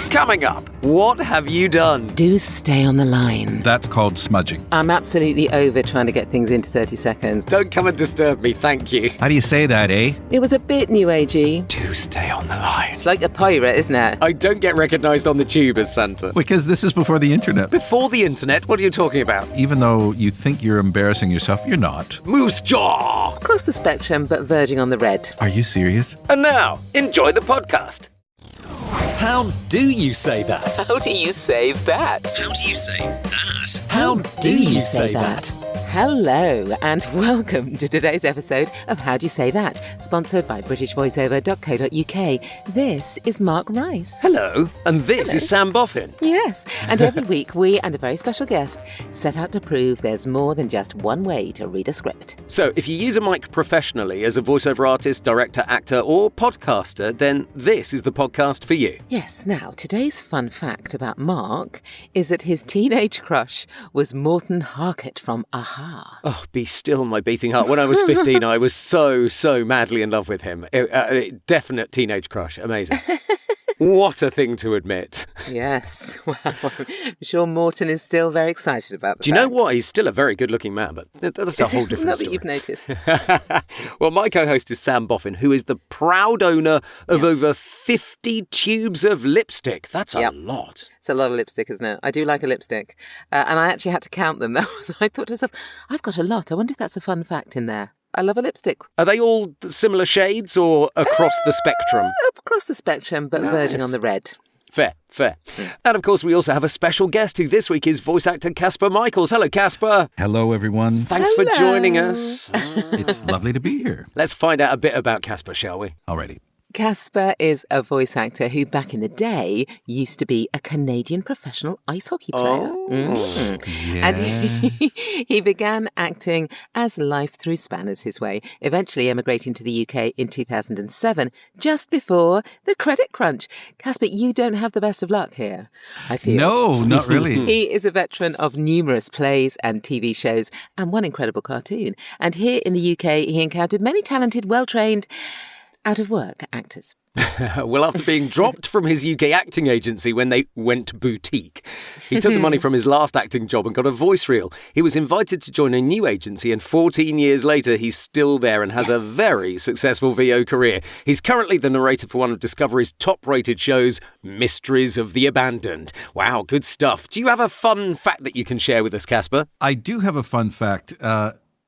Coming up, what have you done? Do stay on the line. That's called smudging. I'm absolutely over trying to get things into 30 seconds. Don't come and disturb me, thank you. How do you say that, eh? It was a bit new agey. Do stay on the line. It's like a pirate, isn't it? I don't get recognised on the tube as Santa. Because this is before the internet. Before the internet, what are you talking about? Even though you think you're embarrassing yourself, you're not. Moose jaw! Across the spectrum, but verging on the red. Are you serious? And now, enjoy the podcast. How do you say that? How do you say that? How do you say that? How do you say that? Hello and welcome to today's episode of How Do You Say That, sponsored by BritishVoiceover.co.uk. This is Mark Rice. Hello, and this is Sam Boffin. Yes, and every week we and a very special guest set out to prove there's more than just one way to read a script. So, if you use a mic professionally as a voiceover artist, director, actor, or podcaster, then this is the podcast for you. Yes, now, today's fun fact about Mark is that his teenage crush was Morten Harket from Aha. Oh, be still my beating heart. When I was 15, I was so madly in love with him. Definite teenage crush. Amazing. What a thing to admit. Yes. Well, I'm sure Morten is still very excited about that. Do you know what? He's still a very good-looking man, but that's a whole different Not story. that you've noticed. Well, my co-host is Sam Boffin, who is the proud owner of over 50 tubes of lipstick. That's a lot. It's a lot of lipstick, isn't it? I do like a lipstick. And I actually had to count them. I thought to myself, I've got a lot. I wonder if that's a fun fact in there. I love a lipstick. Are they all similar shades or across the spectrum? Across the spectrum, but verging on the red. Fair. And of course, we also have a special guest who this week is voice actor Kasper Michaels. Hello, Kasper. Hello, everyone. Thanks for joining us. It's lovely to be here. Let's find out a bit about Kasper, shall we? Alrighty. Kasper is a voice actor who, back in the day, used to be a Canadian professional ice hockey player. Yeah. And he began acting as life threw spanners his way, eventually emigrating to the UK in 2007, just before the credit crunch. Kasper, you don't have the best of luck here, I feel. No, not really. He is a veteran of numerous plays and TV shows and one incredible cartoon. And here in the UK, he encountered many talented, well-trained, out-of-work actors. Well, after being dropped from his UK acting agency when they went boutique, he took the money from his last acting job and got a voice reel. He was invited to join a new agency, and 14 years later, he's still there and has a very successful VO career. He's currently the narrator for one of Discovery's top-rated shows, Mysteries of the Abandoned. Wow, good stuff. Do you have a fun fact that you can share with us, Kasper? I do have a fun fact.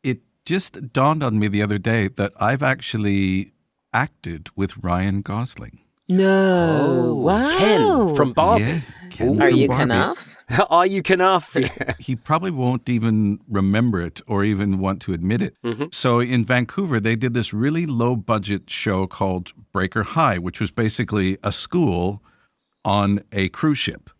It just dawned on me the other day that I've actually acted with Ryan Gosling. No. Wow. Ken from Barbie. Yeah, Ken Are from you Barbie. enough? Are you enough? Yeah. He probably won't even remember it or even want to admit it. So in Vancouver, they did this really low-budget show called Breaker High, which was basically a school on a cruise ship.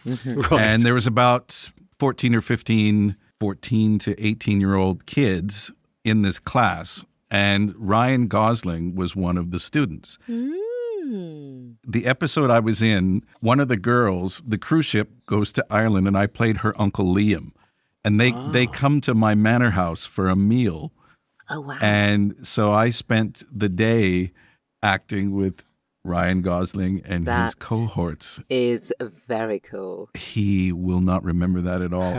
Right. And there was about 14 to 18-year-old kids in this class. And Ryan Gosling was one of the students. The episode I was in, one of the girls, the cruise ship goes to Ireland, and I played her Uncle Liam. And they come to my manor house for a meal. Oh, wow. And so I spent the day acting with Ryan Gosling and his That cohorts. Is very cool. He will not remember that at all.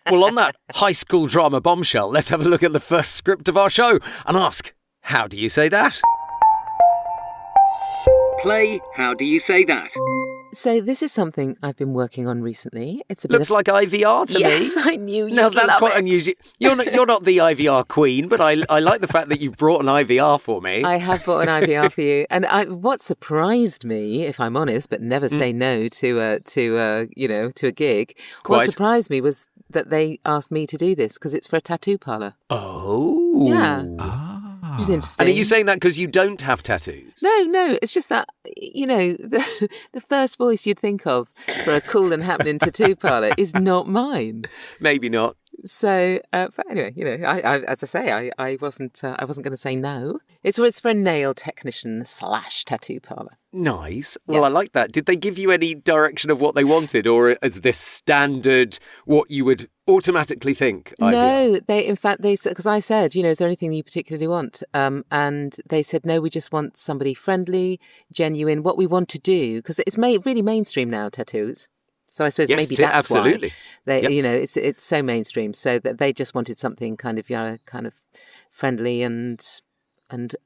Well, on that high school drama bombshell, let's have a look at the first script of our show and ask, how do you say that? Play, how do you say that? So this is something I've been working on recently. It's a bit Looks like IVR to me. Yes, I knew you'd Now, that's love quite it. unusual. You're not the IVR queen, but I like the fact that you've brought an IVR for me. I have bought an IVR for you, and what surprised me, if I'm honest, but never say no to a gig. What Quite. surprised me was that they asked me to do this because it's for a tattoo parlor. Oh. Yeah. Which is interesting. And are you saying that because you don't have tattoos? No, it's just that, the first voice you'd think of for a cool and happening tattoo parlour is not mine. Maybe not. So, but anyway, I as I say, I wasn't going to say no. It's for a nail technician / tattoo parlour. Nice. Well, I Yes. like that. Did they give you any direction of what they wanted, or is this standard what you would automatically think? IVR? No, in fact, because I said, is there anything you particularly want? And they said, no, we just want somebody friendly, genuine, what we want to do, because it's really mainstream now, tattoos. So I suppose Yes, maybe that's absolutely. why they, Yep. it's so mainstream. So that they just wanted something kind of friendly and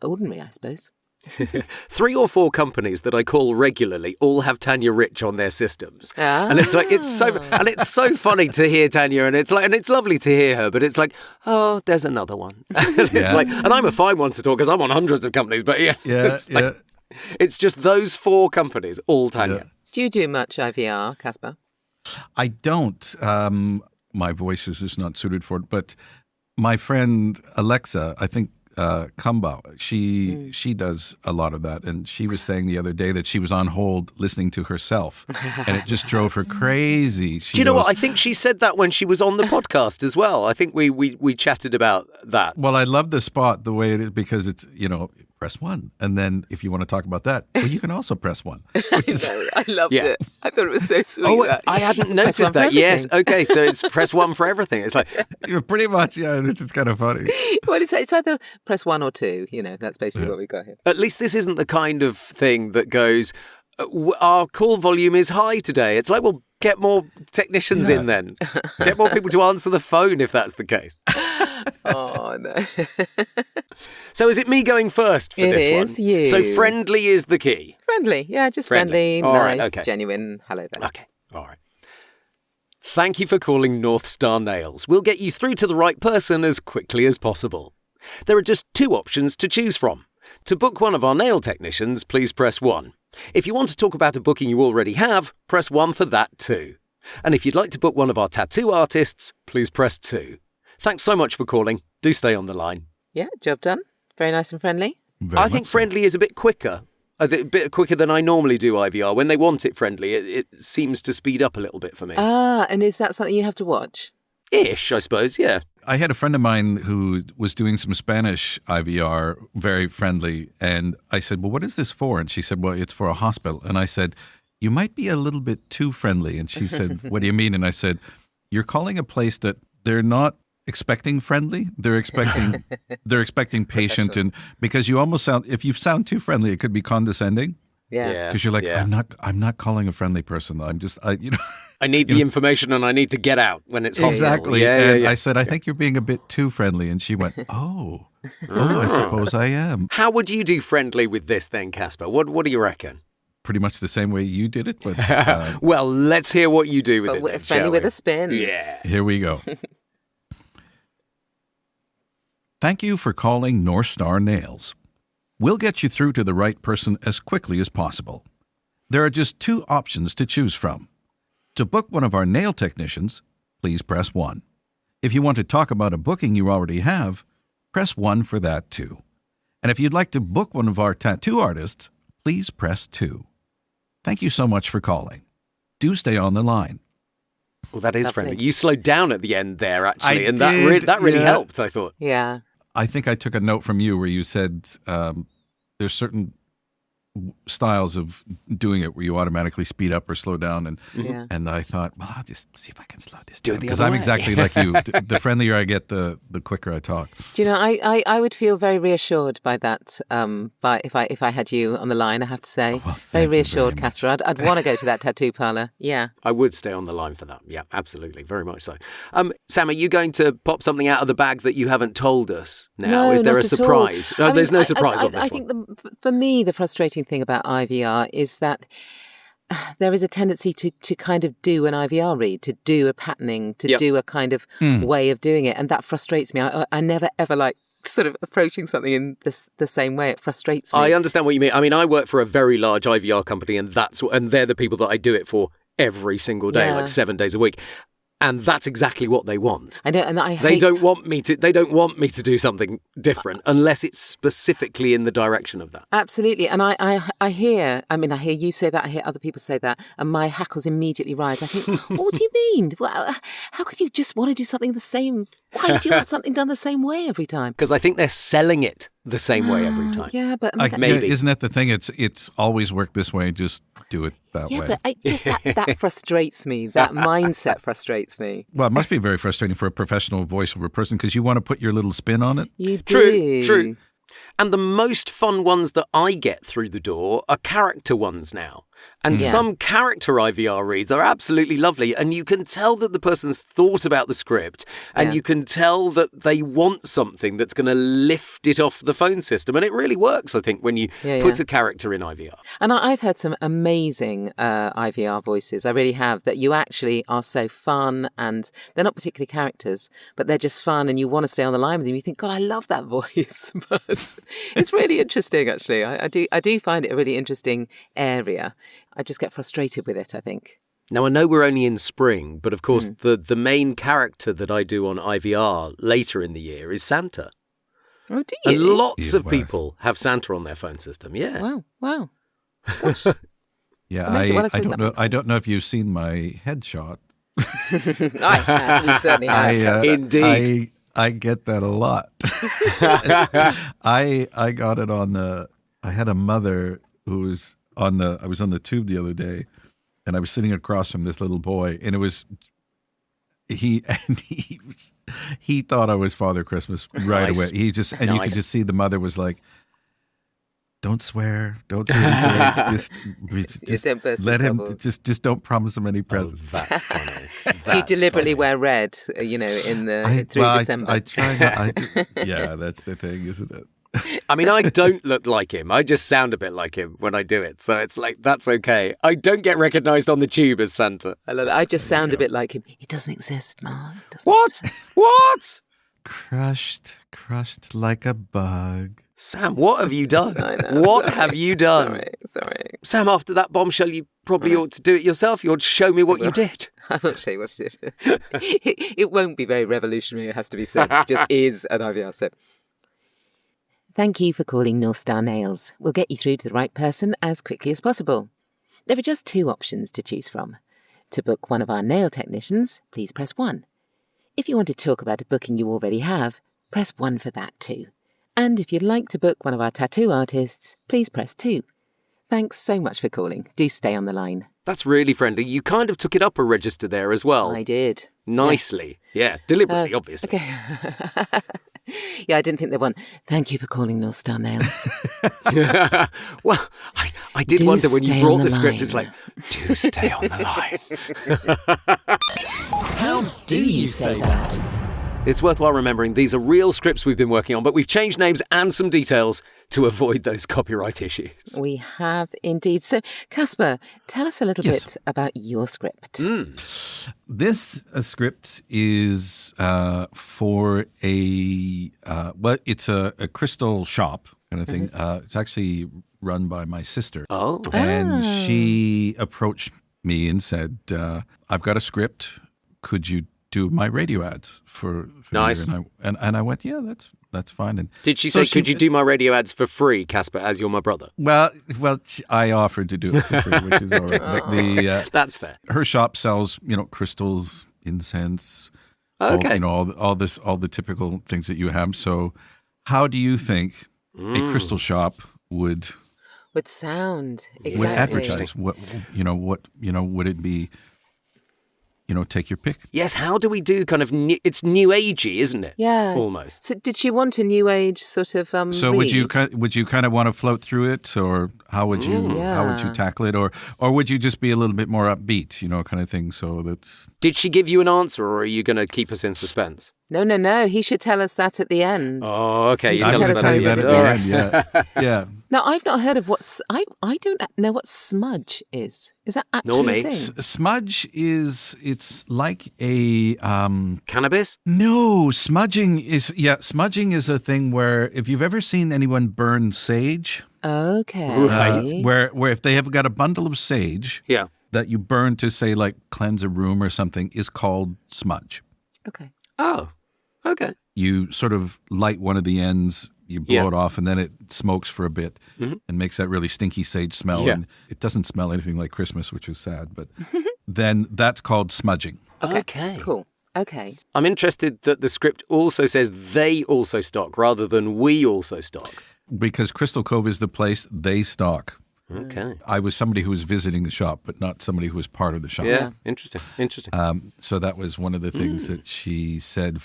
ordinary, I suppose. 3 or 4 companies that I call regularly all have Tanya Rich on their systems. And it's like, it's so funny to hear Tanya, and it's lovely to hear her, but it's like, oh, there's another one. It's like, and I'm a fine one to talk because I'm on hundreds of companies, but it's just those 4 companies, all Tanya. Yeah. Do you do much IVR, Kasper? I don't. My voice is just not suited for it. But my friend Alexa, I think Kumbau, she does a lot of that. And she was saying the other day that she was on hold listening to herself. And it just drove her crazy. Do you know what? I think she said that when she was on the podcast as well. I think we chatted about that. Well, I love the spot the way it is because it's, press 1. And then if you want to talk about that, well, you can also press 1. Which is, I loved Yeah. it. I thought it was so sweet. Oh, I hadn't noticed one for that. Yes. everything. Okay. So it's press 1 for everything. It's like, pretty much, yeah, it's just kind of funny. Well, it's either press 1 or 2. That's basically what we got here. at least this isn't the kind of thing that goes, our call volume is high today. It's like, well, get more technicians in then. Get more people to answer the phone if that's the case. Oh, no. So is it me going first for this one? It is you. So friendly is the key. Friendly. Yeah, just friendly, All right, nice, okay. genuine. Hello there. Okay, all right. Thank you for calling North Star Nails. We'll get you through to the right person as quickly as possible. There are just 2 options to choose from. To book one of our nail technicians, please press 1. If you want to talk about a booking you already have, press 1 for that too. And if you'd like to book one of our tattoo artists, please press 2. Thanks so much for calling. Do stay on the line. Yeah, job done. Very nice and friendly. Very I think much so. friendly is a bit quicker. A bit quicker than I normally do IVR. When they want it friendly, it seems to speed up a little bit for me. Ah, and is that something you have to watch? Ish, I suppose, yeah. I had a friend of mine who was doing some Spanish IVR, very friendly, and I said, well, what is this for? And she said, well, it's for a hospital. And I said, you might be a little bit too friendly. And she said, what do you mean? And I said, you're calling a place that they're not expecting friendly. They're expecting patient, and because you almost sound, if you sound too friendly, it could be condescending. Yeah. Because you're like, yeah. I'm not calling a friendly person. I'm just, I need the information and I need to get out when it's hospital. Exactly. Yeah, and yeah. I said, I think you're being a bit too friendly. And she went, oh, I suppose I am. How would you do friendly with this then, Kasper? What do you reckon? Pretty much the same way you did it. But Well, let's hear what you do with But it we're then, friendly shall with we? a spin. Yeah. here we go. Thank you for calling North Star Nails. We'll get you through to the right person as quickly as possible. There are just 2 options to choose from. To book one of our nail technicians, please press 1. If you want to talk about a booking you already have, press 1 for that too. And if you'd like to book one of our tattoo artists, please press 2. Thank you so much for calling. Do stay on the line. Well, that is Lovely. friendly. You slowed down at the end there, actually, I and did, that really yeah. helped, I thought. Yeah. I think I took a note from you where you said there's certain styles of doing it where you automatically speed up or slow down, and Yeah. and I thought, well, I'll just see if I can slow this Do it down the because other I'm way. exactly like you. The friendlier I get, the quicker I talk. Do you know, I would feel very reassured by that. By if I had you on the line, I have to say, well, very thank you reassured, very much. Casper. I'd want to go to that tattoo parlor. Yeah. I would stay on the line for that. Yeah, absolutely. Very much so. Sam, are you going to pop something out of the bag that you haven't told us now? No, Is there not a at all. surprise? No, I there's mean, no surprise on this I one. think for me, the frustrating thing about IVR is that there is a tendency to kind of do an IVR read, to do a patterning, to Yep. do a kind of way of doing it. And that frustrates me. I never, ever like sort of approaching something in the same way. It frustrates me. I understand what you mean. I mean, I work for a very large IVR company, and they're the people that I do it for every single day, Yeah. like 7 days a week. And that's exactly what they want. I know, and I They hate... don't want me to do something different unless it's specifically in the direction of that. Absolutely. And I hear you say that, I hear other people say that, and my hackles immediately rise. I think, what do you mean? Well, how could you just want to do something the same Why do you want something done the same way every time? Because I think they're selling it the same way every time. Yeah, but I mean, Maybe. Isn't that the thing? It's always worked this way. Just do it that way. but that frustrates me. That mindset frustrates me. Well, it must be very frustrating for a professional voiceover person because you want to put your little spin on it. You do. True. And the most fun ones that I get through the door are character ones now. And some character IVR reads are absolutely lovely. And you can tell that the person's thought about the script and you can tell that they want something that's going to lift it off the phone system. And it really works, I think, when you put a character in IVR. And I've heard some amazing IVR voices. I really have, that you actually are so fun, and they're not particularly characters, but they're just fun, and you want to stay on the line with them. You think, God, I love that voice. But it's really interesting, actually. I do find it a really interesting area. I just get frustrated with it, I think. Now, I know we're only in spring, but of course, the main character that I do on IVR later in the year is Santa. Oh, do you? And lots of people have Santa on their phone system, Wow. Yeah, Well, I don't know if you've seen my headshot. I have. You certainly have. Indeed. I get that a lot. I got it on I had a mother who was I was on the tube the other day, and I was sitting across from this little boy, and he thought I was Father Christmas right away. He just, and you could just see the mother was like, don't swear, don't do anything, just let him, just don't promise him any presents. Oh, that's funny. Do you deliberately wear red, through December? I try not. Yeah, that's the thing, isn't it? I mean, I don't look like him. I just sound a bit like him when I do it. So it's like, that's okay. I don't get recognised on the tube as Santa. I love that. I just sound a bit like him. He doesn't exist, Mark. What? Crushed like a bug. Sam, what have you done? I know. What have you done? Sorry. Sam, after that bombshell, you probably ought to do it yourself. You ought to show me what you did. I will show you what it is. It won't be very revolutionary, it has to be said. It just is an IVR. So, thank you for calling North Star Nails. We'll get you through to the right person as quickly as possible. There are just 2 options to choose from. To book one of our nail technicians, please press 1. If you want to talk about a booking you already have, press 1 for that too. And if you'd like to book one of our tattoo artists, please press 2. Thanks so much for calling. Do stay on the line. That's really friendly. You kind of took it up a register there as well. I did. Nicely. Yes. Yeah, deliberately, obviously. Okay. Yeah, I didn't think they won. Thank you for calling North Star Nails. Well, I did wonder when you brought the script, it's like, do stay on the line. How do you say that? It's worthwhile remembering these are real scripts we've been working on, but we've changed names and some details to avoid those copyright issues. We have indeed. So, Kasper, tell us a little bit about your script. This script is for it's a crystal shop kind of thing. It's actually run by my sister. Oh. And she approached me and said, I've got a script. Could you do my radio ads for nice. You? And I went, yeah, that's fine. And did she say, could you do my radio ads for free, Kasper, as you're my brother? Well, I offered to do it for free, which is all right. But that's fair. Her shop sells, crystals, incense, okay, all the typical things that you have. So, how do you think a crystal shop would sound exactly? Would advertise? What would it be? Take your pick. Yes, how do we do kind of it's new agey, isn't it? Yeah. Almost. So did she want a new age sort of So read? would you kind of want to float through it, or how would you tackle it, or would you just be a little bit more upbeat, kind of thing? So that's. Did she give you an answer, or are you going to keep us in suspense? No. He should tell us that at the end. Oh, okay. You tell us that at the end. Yeah. Now, I've not heard of I don't know what smudge is. Is that actually a thing? Smudge it's like a cannabis? No, smudging is a thing where if you've ever seen anyone burn sage, okay, right, where if they have got a bundle of sage, that you burn to say like cleanse a room or something, is called smudge. Okay. Oh, okay. You sort of light one of the ends, you blow it off, and then it smokes for a bit and makes that really stinky sage smell. Yeah. And it doesn't smell anything like Christmas, which is sad, but then that's called smudging. Okay. Cool. Okay. I'm interested that the script also says they also stock rather than we also stock. Because Crystal Cove is the place they stock. Okay. I was somebody who was visiting the shop, but not somebody who was part of the shop. Yeah, interesting. So that was one of the things that she said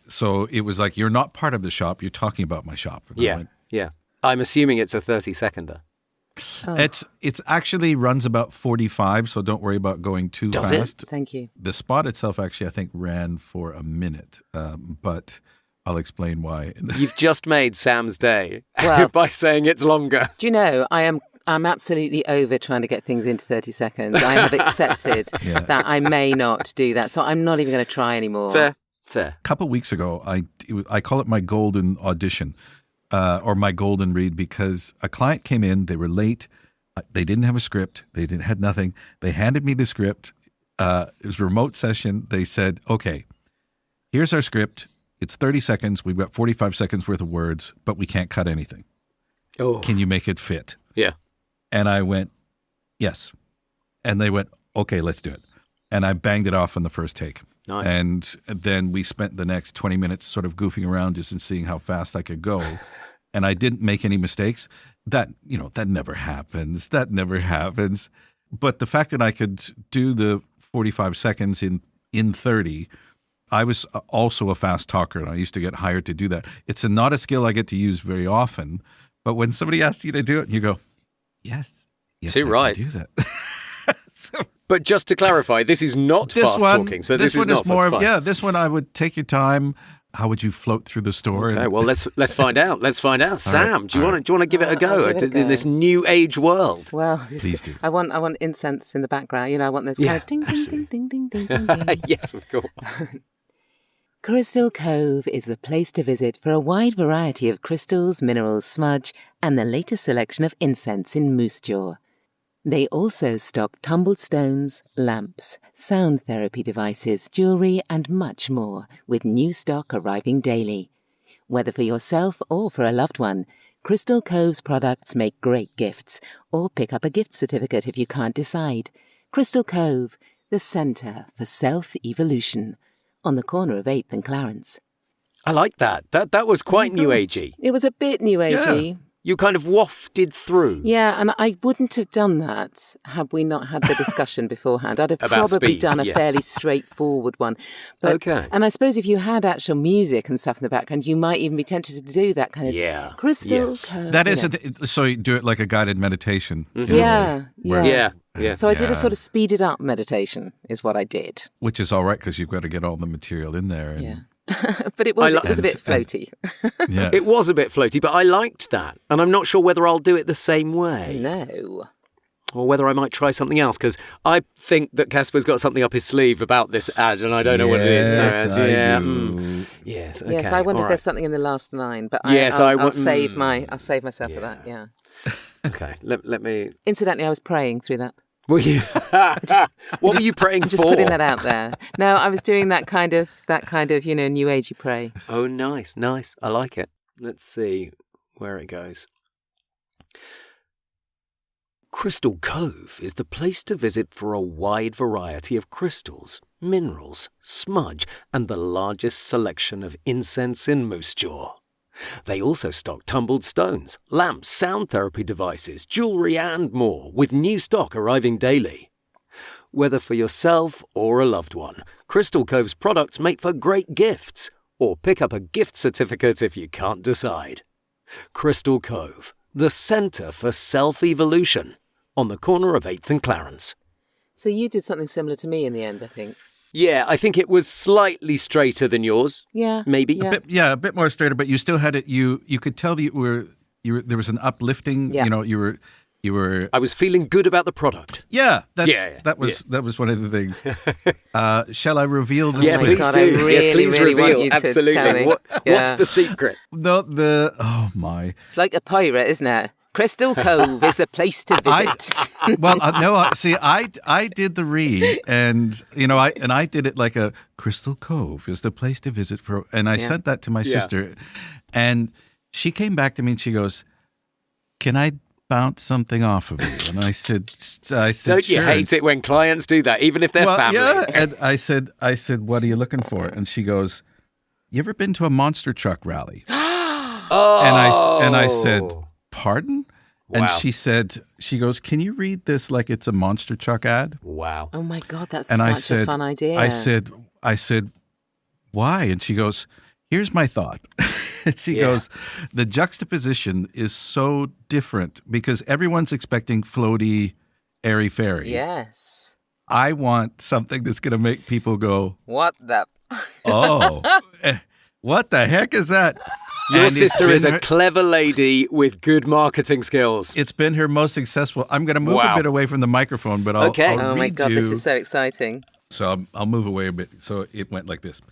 so it was like, you're not part of the shop, you're talking about my shop. And I went, Yeah. I'm assuming it's a 30-seconder. Oh. It's actually runs about 45, so don't worry about going too Does it? fast. Thank you. The spot itself actually, I think, ran for a minute, but I'll explain why. You've just made Sam's day Well- by saying it's longer. Do you know, I'm absolutely over trying to get things into 30 seconds. I have accepted that I may not do that, so I'm not even going to try anymore. Fair. A couple of weeks ago, I call it my golden audition or my golden read, because a client came in, they were late, they didn't have a script, they had nothing. They handed me the script. It was a remote session. They said, okay, here's our script. It's 30 seconds. We've got 45 seconds worth of words, but we can't cut anything. Oh. Can you make it fit? Yeah. And I went, yes. And they went, okay, let's do it. And I banged it off on the first take. Nice. And then we spent the next 20 minutes sort of goofing around just and seeing how fast I could go. And I didn't make any mistakes. That never happens. That never happens. But the fact that I could do the 45 seconds in 30, I was also a fast talker, and I used to get hired to do that. It's not a skill I get to use very often. But when somebody asks you to do it, you go, yes, Too I right. can do that. But just to clarify, this is not fast talking, so this is not more. fast. Yeah, this one I would take your time. How would you float through the store? Okay, well let's find out. Let's find out. Sam, do you want to give it a go I'll give it a go. in this new age world? Well, Please do. I want incense in the background. You know, I want those kind of ding, ding, ding, ding, ding, ding, ding, ding. Yes, of course. Crystal Cove is a place to visit for a wide variety of crystals, minerals, smudge, and the latest selection of incense in moose jaw. They also stock tumbled stones, lamps, sound therapy devices, jewellery, and much more, with new stock arriving daily. Whether for yourself or for a loved one, Crystal Cove's products make great gifts, or pick up a gift certificate if you can't decide. Crystal Cove, the centre for self-evolution, on the corner of 8th and Clarence. I like that. That was quite new agey. It was a bit new agey. You kind of wafted through. Yeah, and I wouldn't have done that had we not had the discussion beforehand. I'd have About probably speed, done a yes. fairly straightforward one. But, Okay. And I suppose if you had actual music and stuff in the background, you might even be tempted to do that kind of Yeah. Crystal Cove. That you is, know. so you do it like a guided meditation. in a Yeah, way, where- yeah. Yeah. So I did a Yeah. sort of speeded up meditation is what I did. Which is all right, because you've got to get all the material in there. And, Yeah. But it was a bit And- floaty. yeah. It was a bit floaty, but I liked that. And I'm not sure whether I'll do it the same way No. or whether I might try something else, because I think that Kasper's got something up his sleeve about this ad and I don't know what it is. So, Yes, I yeah. do. Yes, okay. Yes, I wonder all if there's something in the last line, but Yes, I'll save myself for that, yeah. Okay, let me... Incidentally, I was praying through that. Were you... What were you praying I'm just for? putting that out there. No, I was doing that kind of, new agey pray. Oh, nice. I like it. Let's see where it goes. Crystal Cove is the place to visit for a wide variety of crystals, minerals, smudge, and the largest selection of incense in moose jaw. They also stock tumbled stones, lamps, sound therapy devices, jewellery, and more, with new stock arriving daily. Whether for yourself or a loved one, Crystal Cove's products make for great gifts, or pick up a gift certificate if you can't decide. Crystal Cove, the centre for self-evolution, on the corner of 8th and Clarence. So you did something similar to me in the end, I think. Yeah, I think it was slightly straighter than yours. Yeah. Maybe. Yeah. A bit more straighter, but you still had it. You could tell that you were there was an uplifting. Yeah. You know, you were. I was feeling good about the product. Yeah, Yeah, that was one of the things. Shall I reveal them? Yeah, my please God, do. I really, please really want reveal. you to Absolutely. tell me. What's Yeah. the secret? No, oh my. It's like a pirate, isn't it? Crystal Cove is the place to visit. I did the read, and I did it like a Crystal Cove is the place to visit for, and I sent that to my sister, and she came back to me and she goes, "Can I bounce something off of you?" And And I said, Don't you sure. hate it when clients do that, even if they're family? Yeah. And I said, what are you looking for? And she goes, you ever been to a monster truck rally? Oh. And I said, pardon? Wow. And she goes, can you read this like it's a monster truck ad? Wow. Oh my God, that's And such a fun idea. I said, why? And she goes, here's my thought. And she goes, the juxtaposition is so different because everyone's expecting floaty, airy-fairy. Yes. I want something that's going to make people go, What the? oh, what the heck is that? Your And sister it's is been a clever lady with good marketing skills. It's been her most successful. I'm going to move a bit away from the microphone, but I'll Okay. I'll Oh my read God, you. this is so exciting. So I'll move away a bit. So it went like this.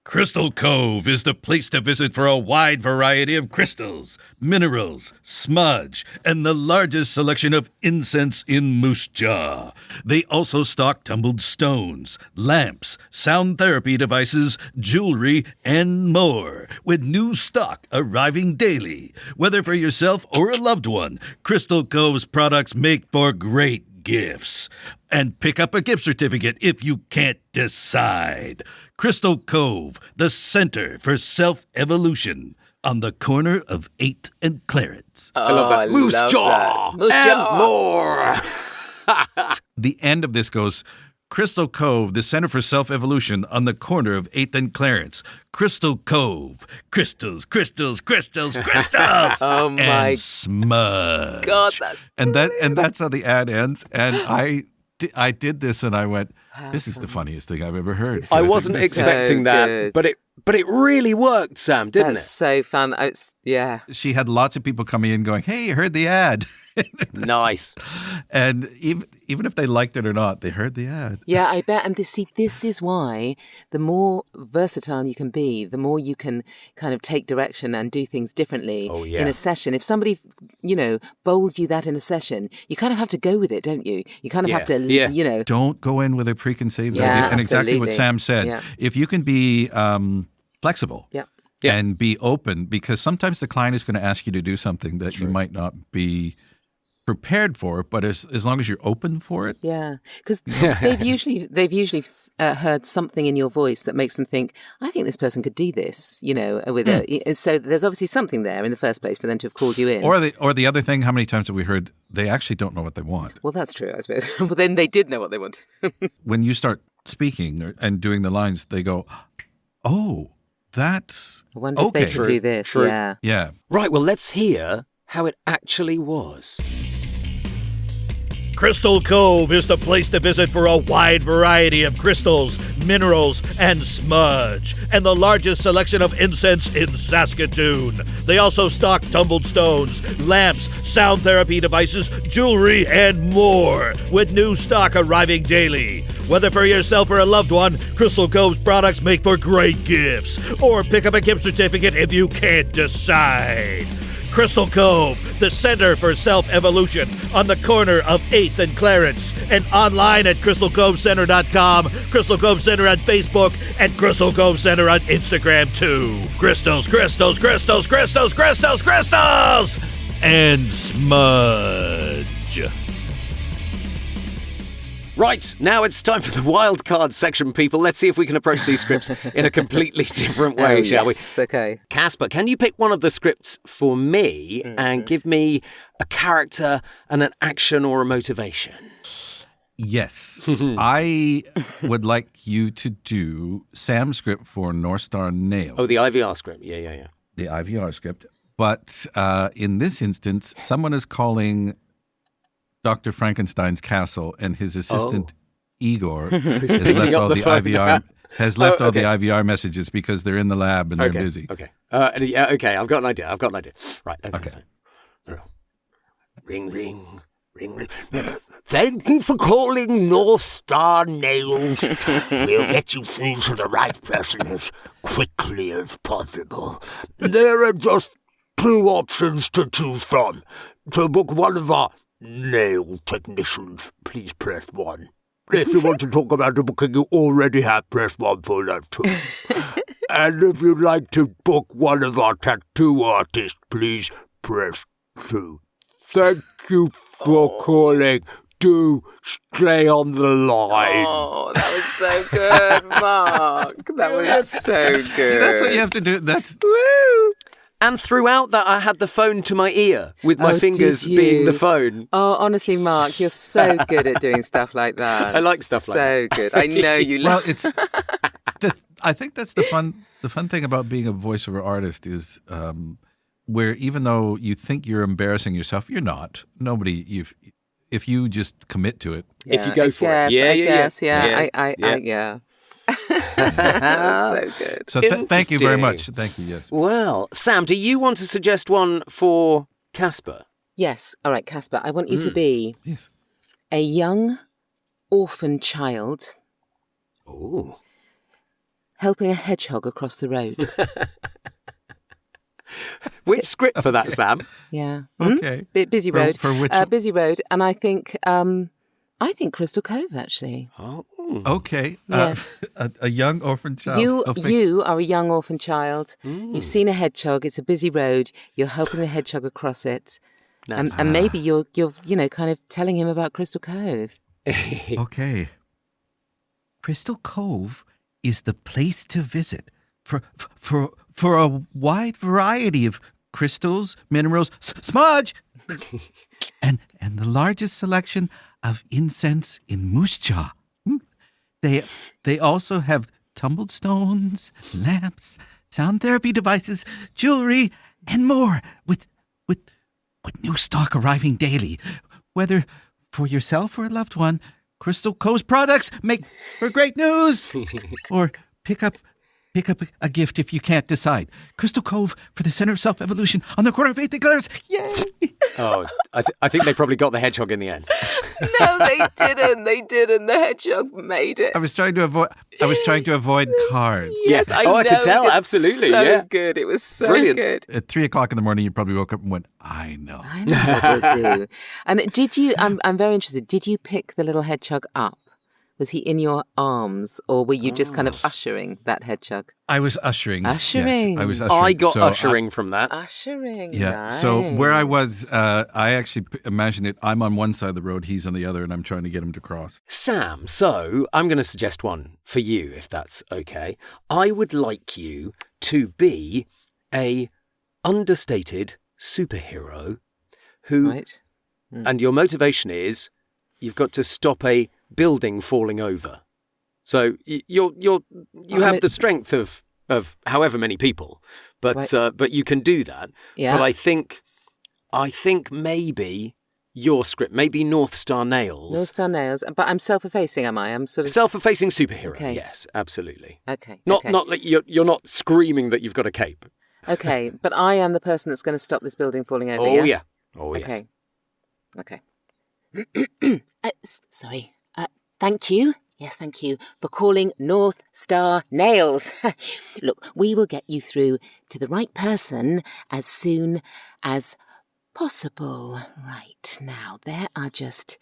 Crystal Cove is the place to visit for a wide variety of crystals, minerals, smudge, and the largest selection of incense in Moose Jaw. They also stock tumbled stones, lamps, sound therapy devices, jewelry, and more, with new stock arriving daily. Whether for yourself or a loved one, Crystal Cove's products make for great gifts. And pick up a gift certificate if you can't decide. Crystal Cove, the center for self-evolution, on the corner of 8th and Clarence. I love that. Moose love Jaw that. Moose and Jaw. more. The end of this goes, Crystal Cove, the center for self-evolution, on the corner of 8th and Clarence. Crystal Cove. Crystals, crystals, crystals, crystals. Oh my and smudge. God, that's and that's how the ad ends. And I did this and I went, this is the funniest thing I've ever heard. I wasn't So expecting that, good. but it really worked, Sam, didn't That's so fun. Yeah. She had lots of people coming in going, hey, you heard the ad. it? Nice. And even if they liked it or not, they heard the ad. Yeah, I bet. And this is why the more versatile you can be, the more you can kind of take direction and do things differently in a session. If somebody, bowls you that in a session, you kind of have to go with it, don't you? You kind of have to, Don't go in with a preconceived Yeah, idea. And exactly what absolutely. Sam said. Yeah. If you can be flexible and be open, because sometimes the client is going to ask you to do something that you might not be prepared for, but as long as you're open for it. Yeah, because they've usually heard something in your voice that makes them think, I think this person could do this, so there's obviously something there in the first place for them to have called you in. Or the other thing, how many times have we heard they actually don't know what they want? Well, that's true, I suppose. Well, then they did know what they wanted. When you start speaking and doing the lines, they go, oh, that's I wonder okay. if they can do this. True. Yeah. Yeah. Right, well, let's hear how it actually was. Crystal Cove is the place to visit for a wide variety of crystals, minerals, and smudge, and the largest selection of incense in Saskatoon. They also stock tumbled stones, lamps, sound therapy devices, jewelry, and more, with new stock arriving daily. Whether for yourself or a loved one, Crystal Cove's products make for great gifts. Or pick up a gift certificate if you can't decide. Crystal Cove, the center for self-evolution, on the corner of 8th and Clarence, and online at crystalcovecenter.com, Crystal Cove Center on Facebook, and Crystal Cove Center on Instagram too. Crystals, crystals, crystals, crystals, crystals, crystals, and smudge. Right, now it's time for the wild card section, people. Let's see if we can approach these scripts in a completely different way, shall we? Okay. Casper, can you pick one of the scripts for me and give me a character and an action or a motivation? Yes. I would like you to do Sam's script for North Star Nails. Oh, the IVR script. Yeah. The IVR script. But in this instance, someone is calling Dr. Frankenstein's castle, and his assistant Igor has left all the IVR all the IVR messages because they're in the lab and they're busy. Okay. Okay. I've got an idea. Right. Okay. Ring, ring, ring, ring. Thank you for calling North Star Nails. We'll get you through to the right person as quickly as possible. There are just two options to choose from. To book one of our nail technicians, please press 1. If you want to talk about a booking you already have, press 1 for that too. And if you'd like to book one of our tattoo artists, please press 2. Thank you for calling. Do stay on the line. Oh, that was so good, Mark. That was so good. See, that's what you have to do. That's Woo! And throughout that, I had the phone to my ear with my fingers did you? being the phone. Oh, honestly, Mark, you're so good at doing stuff like that. I like stuff like that. So good. I know you well. love. It's. I think that's the fun. The fun thing about being a voiceover artist is where even though you think you're embarrassing yourself, you're not. Nobody. If you just commit to it. If you go for it. Yeah. So good. So thank you very much. Thank you. Yes. Well, Sam, do you want to suggest one for Kasper? Yes. All right, Kasper, I want you to be Yes. a young orphan child Ooh. helping a hedgehog across the road. Which script for that, Sam? Yeah. Okay. Busy road. For which? Busy road. And I think Crystal Cove, actually. Oh. Okay. Yes. A young orphan child. You are a young orphan child. You've seen a hedgehog. It's a busy road. You're helping the hedgehog across it. Nice. And maybe you're kind of telling him about Crystal Cove. Okay. Crystal Cove is the place to visit for a wide variety of crystals, minerals, smudge, and the largest selection of incense in Moose Jaw. They also have tumbled stones, lamps, sound therapy devices, jewelry, and more with new stock arriving daily. Whether for yourself or a loved one, Crystal Cove's products make for great news. Or pick up a gift if you can't decide. Crystal Cove for the center of self-evolution on the corner of 8th and Glares. Yay! Oh, I think they probably got the hedgehog in the end. No, they didn't. They didn't. The hedgehog made it. I was trying to avoid cards. Yes, I know. I could tell. Absolutely. So Yeah. good. It was so Brilliant. good. At 3:00 in the morning, you probably woke up and went, I know. I know what we'll do. And did you? I'm very interested. Did you pick the little hedgehog up? Was he in your arms, or were you just kind of ushering that hedgehog? I was ushering. Ushering. Yes, I was ushering. I got So ushering from that. Ushering. Yeah. Nice. So where I was, I actually imagine it. I'm on one side of the road, he's on the other, and I'm trying to get him to cross. Sam, so I'm going to suggest one for you, if that's okay. I would like you to be a understated superhero who, Right. and your motivation is you've got to stop a building falling over. So you have the strength of however many people, but Right. but you can do that. Yeah. But I think maybe your script, maybe North Star Nails. North Star Nails. But I'm self-effacing, am I? I'm sort of Self-effacing superhero. Okay. Yes, absolutely. Okay. Not okay. like you're not screaming that you've got a cape. Okay, but I am the person that's going to stop this building falling over. Oh yeah. Oh yes. Okay. Okay. Sorry. Thank you. Yes, thank you for calling North Star Nails. Look, we will get you through to the right person as soon as possible. Right, now there are just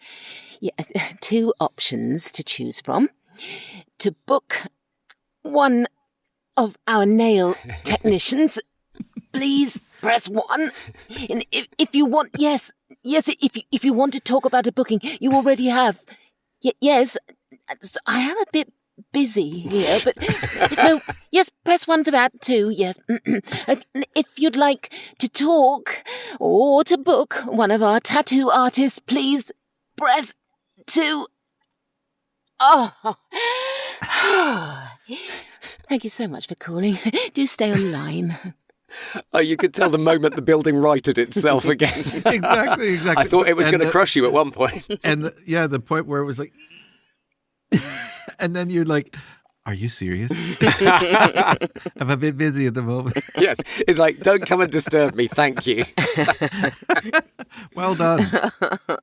2 options to choose from. To book one of our nail technicians, please press 1. And if you want, yes, if you want to talk about a booking you already have, yes, I am a bit busy here, but no, yes, press 1 for that too, yes. If you'd like to talk or to book one of our tattoo artists, please press 2. Oh. Thank you so much for calling. Do stay online. Oh, you could tell the moment the building righted itself again. Exactly. I thought it was going to crush you at one point. And the point where it was like, and then you're like, are you serious? I'm a bit busy at the moment. Yes, it's like, don't come and disturb me, thank you. Well done.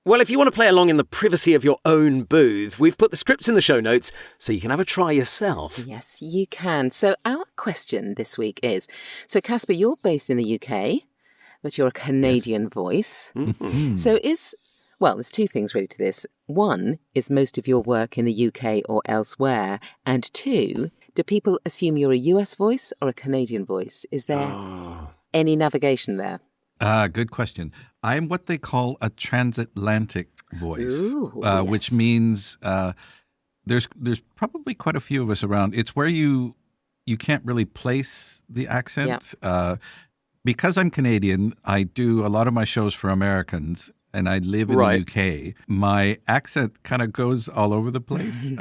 Well, if you want to play along in the privacy of your own booth, we've put the scripts in the show notes so you can have a try yourself. Yes, you can. So our question this week is, so Kasper, you're based in the UK, but you're a Canadian voice. Mm-hmm. So there's 2 things really to this. 1, is most of your work in the UK or elsewhere? And 2, do people assume you're a US voice or a Canadian voice? Is there any navigation there? Good question. I'm what they call a transatlantic voice, Ooh, which yes. means there's probably quite a few of us around. It's where you can't really place the accent. Because I'm Canadian, I do a lot of my shows for Americans, and I live in the UK. My accent kind of goes all over the place.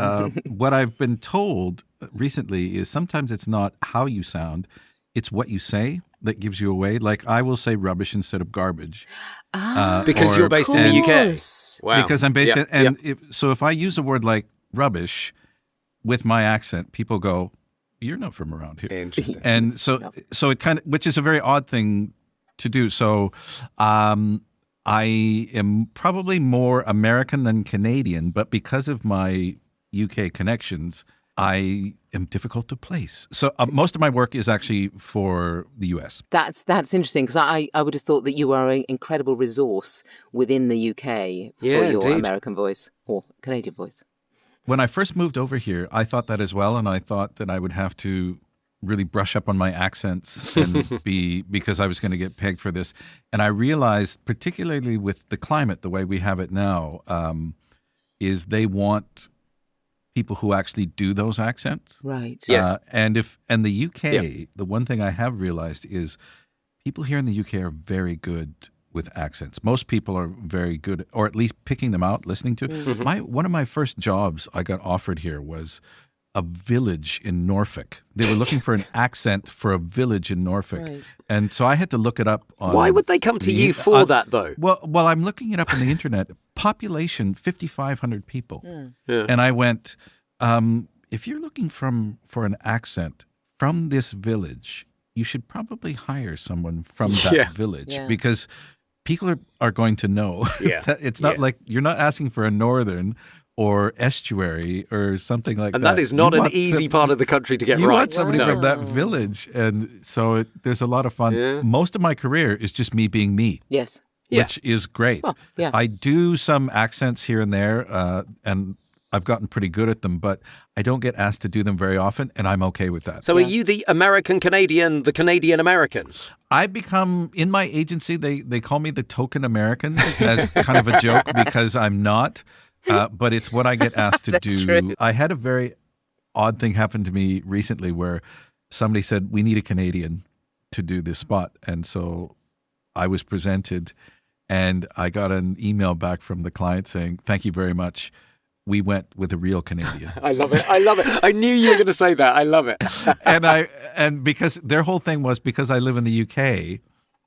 What I've been told recently is sometimes it's not how you sound, it's what you say that gives you away. Like I will say rubbish instead of garbage. Because you're based in the UK. Wow. Because I'm based so if I use a word like rubbish with my accent, people go, "You're not from around here." Interesting. And so it kind of, which is a very odd thing to do. So I am probably more American than Canadian, but because of my UK connections, I am difficult to place. So most of my work is actually for the US. That's interesting, because I would have thought that you are an incredible resource within the UK for your indeed. American voice or Canadian voice. When I first moved over here, I thought that as well, and I thought that I would have to really brush up on my accents and because I was going to get pegged for this. And I realized, particularly with the climate, the way we have it now, is they want people who actually do those accents. Right. Yes. And the UK, the one thing I have realized is people here in the UK are very good with accents. Most people are very good, or at least picking them out, listening to. One of my first jobs I got offered here was a village in Norfolk. They were looking for an accent for a village in Norfolk. Right. And so I had to look it up on... Why would they come to you for that, though? Well, I'm looking it up on the internet. Population, 5,500 people. Yeah. And I went, if you're looking for an accent from this village, you should probably hire someone from that village because people are going to know. It's not like you're not asking for a northern or estuary or something like that. And that is not an easy part of the country to get you right. want somebody from that village. And so there's a lot of fun. Yeah. Most of my career is just me being me. Yes. Which is great. Well, yeah. I do some accents here and there, and I've gotten pretty good at them, but I don't get asked to do them very often, and I'm okay with that. So are you the American-Canadian, the Canadian-American? I've become, in my agency, they call me the token American as kind of a joke because I'm not, but it's what I get asked to do. True. I had a very odd thing happen to me recently where somebody said, we need a Canadian to do this spot. And so I was presented, and I got an email back from the client saying, thank you very much. We went with a real Canadian. I love it. I love it. I knew you were going to say that. I love it. and because their whole thing was because I live in the UK,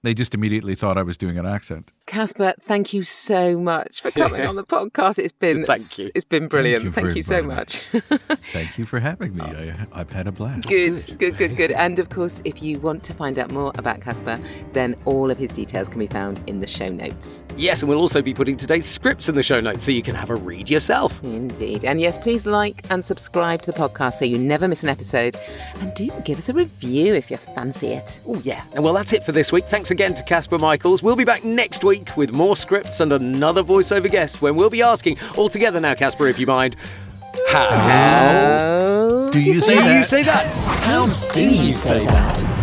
they just immediately thought I was doing an accent. Casper, thank you so much for coming on the podcast. It's been Thank you. It's been brilliant. Thank you Thank for you so inviting much. Thank you for having me. I've had a blast. Good. And of course, if you want to find out more about Casper, then all of his details can be found in the show notes. Yes, and we'll also be putting today's scripts in the show notes so you can have a read yourself. Indeed. And yes, please like and subscribe to the podcast so you never miss an episode. And do give us a review if you fancy it. Oh, yeah. And well, that's it for this week. Thanks again to Kasper Michaels. We'll be back next week with more scripts and another voiceover guest when we'll be asking, all together now, Kasper, if you mind, how Do you say that? do you say that? How do you say that?